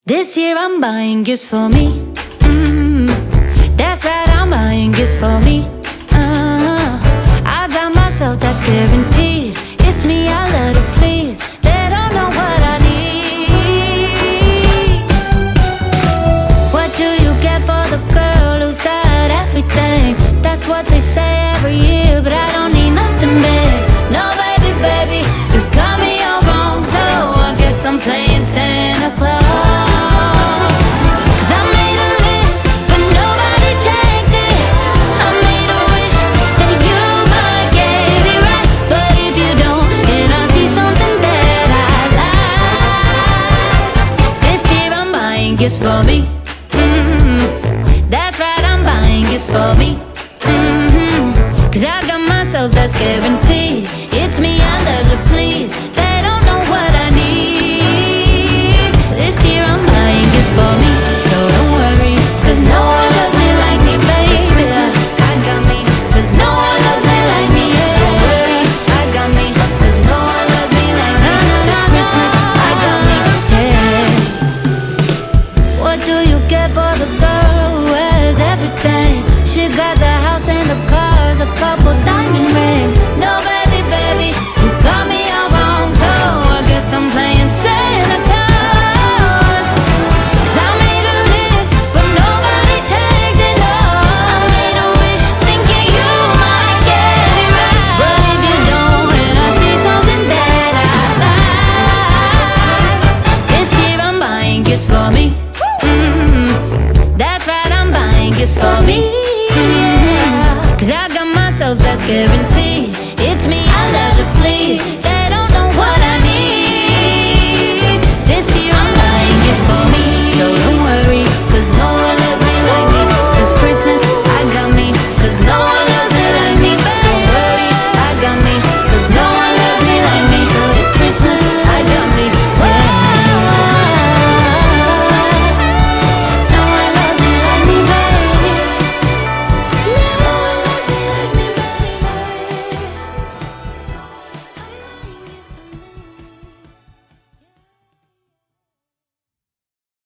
This year I'm buying gifts for me. That's right, I'm buying gifts for me. I got myself, that's guaranteed. It's me I love to please. They don't know what I need. What do you get for the girl who's got everything? That's what they say every year, but I don't need nothing big. No, baby, baby, you got me all wrong. So I guess I'm playing Santa Claus. Gifts for me. That's right, I'm buying gifts for me. Cause I got myself, that's guaranteed. It's me I love to please. They don't know what I need. This year I'm buying gifts for me. So don't worry, cause no one loves me like me, baby. This Christmas, I got me, cause no one loves me like me. Don't worry, I got me, cause no one loves me like me. This Christmas, I got me, yeah. What do you get for the girl who has everything? She got the house and the cars, a couple diamond rings. No, baby, baby, you got me all wrong. So I guess I'm playing Santa Claus. Cause I made a list, but nobody checked it off. I made a wish, thinking you might get it right. But if you don't, and I see something that I like, this year I'm buying gifts for me. That's right, I'm buying gifts for me, yeah. Cause I got myself, that's guaranteed. It's me I love to please.